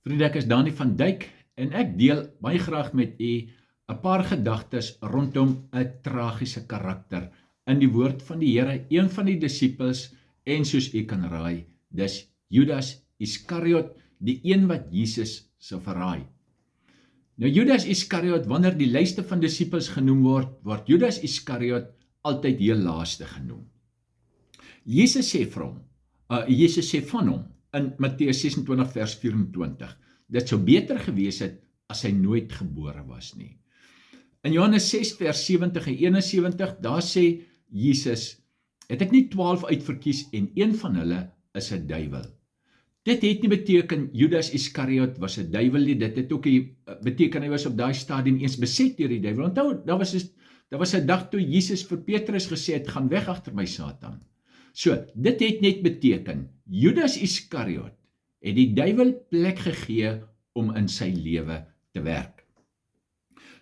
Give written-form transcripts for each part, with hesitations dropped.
Vriende, ek is Dani van Dijk en ek deel baie graag met u 'n paar gedagtes rondom 'n tragiese karakter in die woord van die Here, een van die disippels en soos u kan raai, dis Judas Iskariot, die een wat Jesus sou verraai. Nou Judas Iskariot, wanneer die lysste van disippels genoem word Judas Iskariot altyd heel laaste genoem. Jesus sê van hom in Matteus 26 vers 24, dit sou beter gewees het as hy nooit gebore was nie. In Johannes 6 vers 70 en 71, daar sê Jesus, het ek nie 12 uitverkies en een van hulle is 'n duiwel. Dit het nie beteken Judas Iskariot was 'n duiwel nie, dit het ook nie beteken hy was op daai stadium eens beset deur die duiwel. Onthou, daar was 'n dag toe Jesus vir Petrus gesê het, gaan weg agter my Satan. So, dit het net beteken, Judas Iskariot het die duiwel plek gegee om in sy lewe te werk.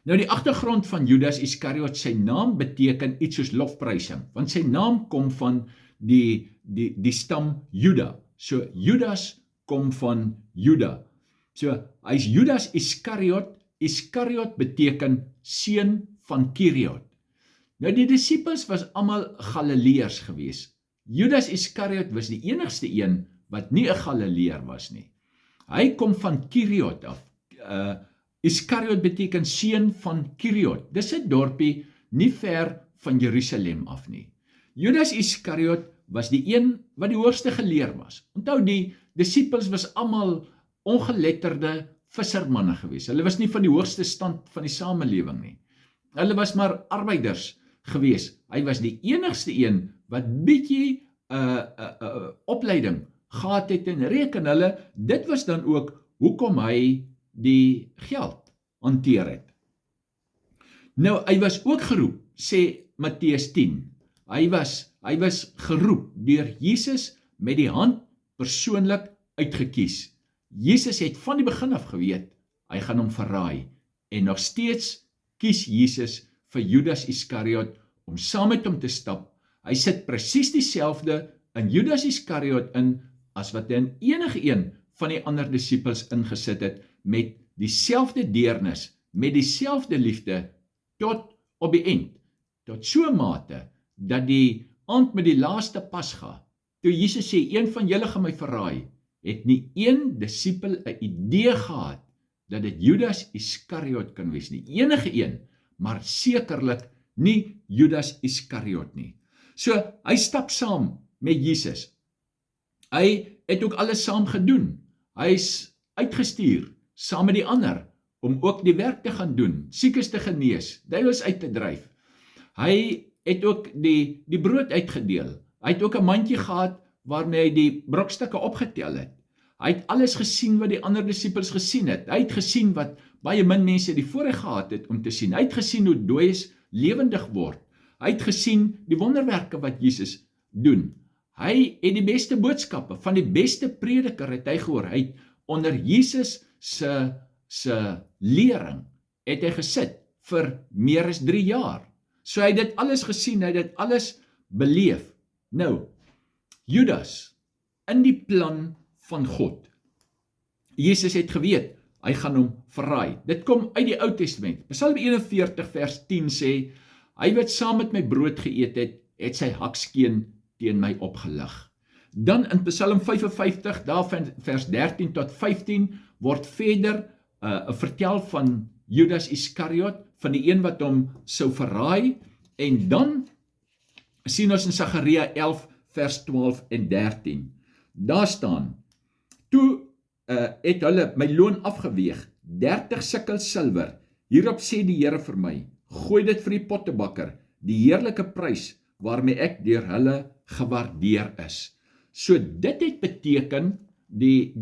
Nou die agtergrond van Judas Iskariot, sy naam beteken iets soos lofprysing, want sy naam kom van die stam Juda. So Judas kom van Juda. So hy's Judas Iskariot. Iskariot beteken seun van Kiriot. Nou die disippels was almal Galileërs gewees. Judas Iskariot was die enigste een wat nie 'n Galileër was nie. Hy kom van Kiriot af. Iskariot beteken seun van Kiriot. Dis 'n dorpie nie ver van Jerusalem af nie. Judas Iskariot was die een wat die hoogste geleer was. Onthou, die disippels was almal ongeletterde vissermanne gewees. Hulle was nie van die hoogste stand van die samelewing nie. Hulle was maar arbeiders gewees. Hy was die enigste een wat bietjie opleiding gehad het en reken hulle, dit was dan ook hoekom hy die geld hanteer het. Nou, hy was ook geroep, sê Matteus 10. Hy was geroep deur Jesus met die hand persoonlik uitgekies. Jesus het van die begin af geweet, hy gaan hom verraai. En nog steeds kies Jesus vir Judas Iskariot om saam met hom te stap. Hy sit presies dieselfde in Judas Iskariot in as wat hy in enige een van die ander disippels ingesit het, met dieselfde deernis, met dieselfde liefde tot op die eind, tot so mate dat die aand met die laaste Pasga, toe Jesus sê, een van julle gaan my verraai, het nie een disipel 'n idee gehad dat dit Judas Iskariot kan wees nie. Enige een, maar sekerlik nie Judas Iskariot nie. So, hy stap saam met Jesus. Hy het ook alles saam gedoen. Hy is uitgestuur saam met die ander om ook die werk te gaan doen, siekes te genees, duiwels uit te dryf. Hy het ook die brood uitgedeel. Hy het ook 'n mandjie gehad waarmee hy die brokstukke opgetel het. Hy het alles gesien wat die ander disippels gesien het. Hy het gesien wat baie min mense die voorreg gehad het om te sien. Hy het gesien hoe dooies lewendig word. Hy het gesien die wonderwerke wat Jesus doen. Hy het die beste boodskappe van die beste prediker het hy gehoor. Hy het onder Jesus se lering het hy gesit vir meer as 3 jaar. So hy het dit alles gesien, hy het dit alles beleef. Nou, Judas, in die plan van God. Jesus het geweet, hy gaan hom verraai. Dit kom uit die Ou Testament. Psalm 41 vers 10 sê, hy wat saam met my brood geëet het sy hakskeen teen my opgelig. Dan in Psalm 55, daar van vers 13 tot 15, word verder vertel van Judas Iskariot, van die een wat hom sou verraai, en dan sien ons in Sagaria 11 vers 12 en 13. Daar staan, toe het hulle my loon afgeweeg, 30 sikkel silwer. Hierop sê die Here vir my, gooi dit vir die pottebakker, die heerlike prys waarmee ek deur hulle gewaardeer is. So dit het beteken, die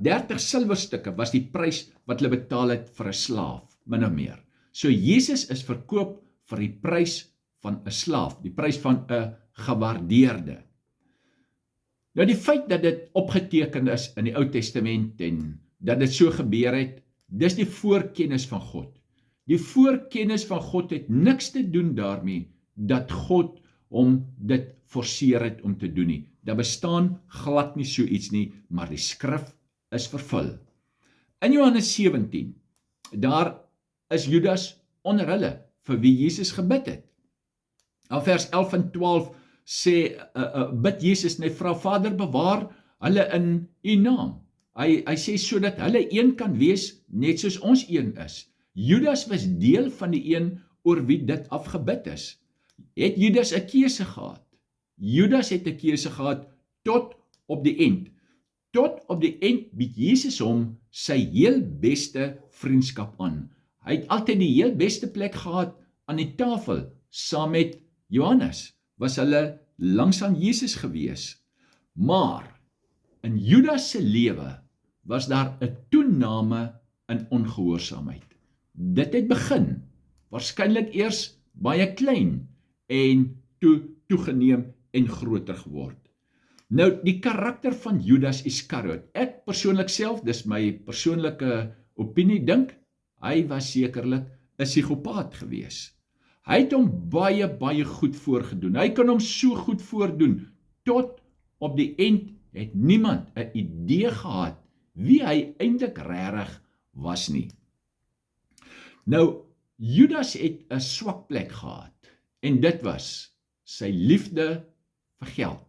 30 silwerstukke was die prys wat hulle betaal het vir 'n slaaf, min of meer. So Jesus is verkoop vir die prys van 'n slaaf, die prys van 'n gewaardeerde. Nou die feit dat dit opgeteken is in die Ou Testament en dat dit so gebeur het, dis die voorkennis van God. Die voorkennis van God het niks te doen daarmee dat God hom dit forceer het om te doen nie. Daar bestaan glad nie so iets nie, maar die skrif is vervul. In Johannes 17, daar is Judas onder hulle, vir wie Jesus gebid het. In vers 11 en 12 sê, bid Jesus en hy vra, Vader, bewaar hulle in u naam. Hy sê, sodat hulle een kan wees, net soos ons een is. Judas was deel van die een oor wie dit afgebid is. Het Judas 'n keuse gehad? Judas het 'n keuse gehad tot op die eind. Tot op die eind bied Jesus hom sy heel beste vriendskap aan. Hy het altyd die heel beste plek gehad aan die tafel, saam met Johannes, was hulle langs aan Jesus gewees. Maar in Judas se lewe was daar 'n toename in ongehoorsaamheid. Dit het begin, waarskynlik eers baie klein en toegeneem en groter geword. Nou, die karakter van Judas Iskariot, ek persoonlik self, dis my persoonlike opinie, dink, hy was sekerlik 'n psigopaat gewees. Hy het hom baie goed voorgedoen. Hy kan hom so goed voordoen, tot op die eind het niemand 'n idee gehad wie hy eintlik regtig was nie. Nou, Judas het 'n swak plek gehad, en dit was sy liefde vir geld.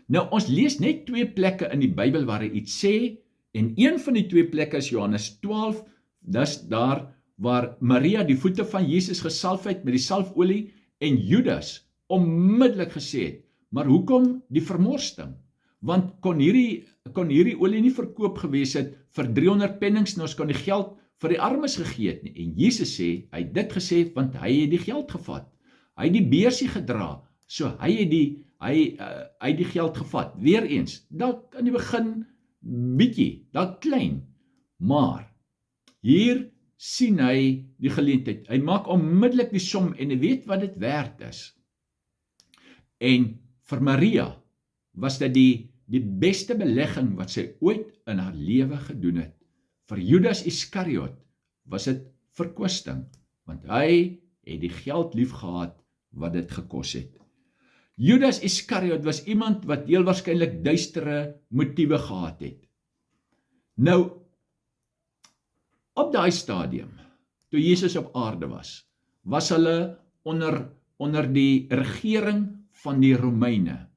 Nou, ons lees net 2 plekke in die Bybel waar hy iets sê, en een van die 2 plekke is Johannes 12, dis daar waar Maria die voete van Jesus gesalf het met die salfolie, en Judas onmiddellik gesê het, maar hoekom die vermorsting? Want kon hierdie olie nie verkoop gewees het vir 300 pennings, en ons kon die geld vir die armes gegee het nie. En Jesus sê, hy het dit gesê, want hy het die geld gevat. Hy het die beursie gedra, so hy het die geld gevat. Weereens, dalk in die begin bietjie, dalk klein, maar hier sien hy die geleentheid. Hy maak onmiddellik die som en hy weet wat dit werd is. En vir Maria was dit die beste belegging wat sy ooit in haar lewe gedoen het. Vir Judas Iskariot was dit verkwisting, want hy het die geld lief gehad wat dit gekos het. Judas Iskariot was iemand wat heel waarskynlik duistere motiewe gehad het. Nou, op daai stadium, toe Jesus op aarde was hulle onder die regering van die Romeine.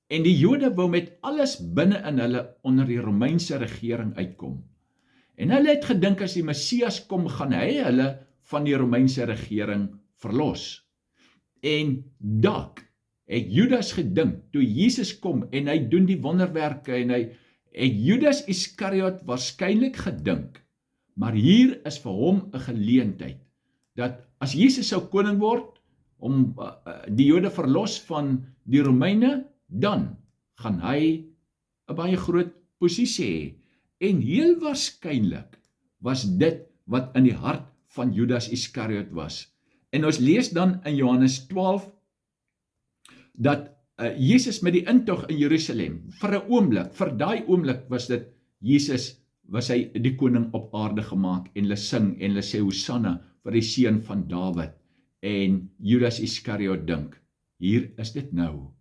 En die Jode wou met alles binne in hulle onder die Romeinse regering uitkom. En hulle het gedink as die Messias kom, gaan hy hulle van die Romeinse regering verlos. En dalk het Judas gedink, toe Jesus kom en hy doen die wonderwerke en het Judas Iskariot waarskynlik gedink, maar hier is vir hom 'n geleentheid, dat as Jesus sou koning word, om die Jode verlos van die Romeine, dan gaan hy 'n baie groot posisie hê. En heel waarskynlik was dit wat in die hart van Judas Iskariot was. En ons lees dan in Johannes 12, dat Jesus met die intog in Jerusalem, vir 'n oomblik, vir daai oomblik was hy die koning op aarde gemaak, en hulle sing, en hulle sê, Hosanna, vir die seun van Dawid, en Judas Iskariot dink, hier is dit nou.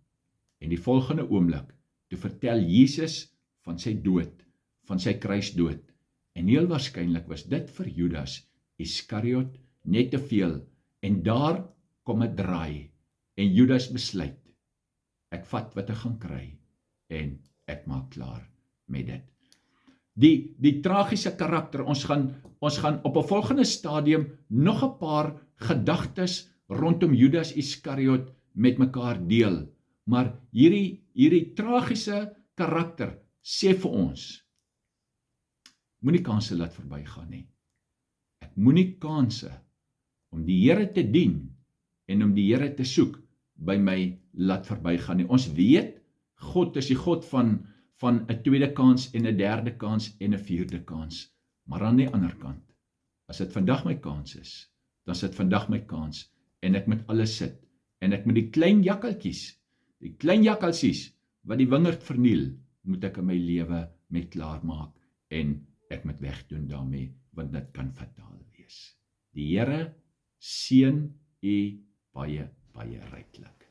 En die volgende oomblik, toe vertel Jesus van sy dood, van sy kruisdood, en heel waarskynlik was dit vir Judas Iskariot net te veel, en daar kom 'n draai, en Judas besluit, ek vat wat ek gaan kry, en ek maak klaar met dit. Die tragiese karakter, ons gaan op 'n volgende stadium nog 'n paar gedagtes rondom Judas Iskariot met mekaar deel, maar hierdie tragiese karakter sê vir ons, moenie kanse laat verbygaan nie. Ek moenie kanse om die Here te dien en om die Here te soek by my laat verbygaan nie. Ons weet, God is die God van 'n tweede kans en 'n derde kans en 'n vierde kans. Maar aan die ander kant, as dit vandag my kans is, dan is dit vandag my kans, en ek moet alles sit, en ek moet die klein jakkalsies wat die wingerd verniel, moet ek in my lewe mee klaarmaak, en ek moet wegdoen daarmee, want dit kan fataal wees. Die Here seën u baie ryklik.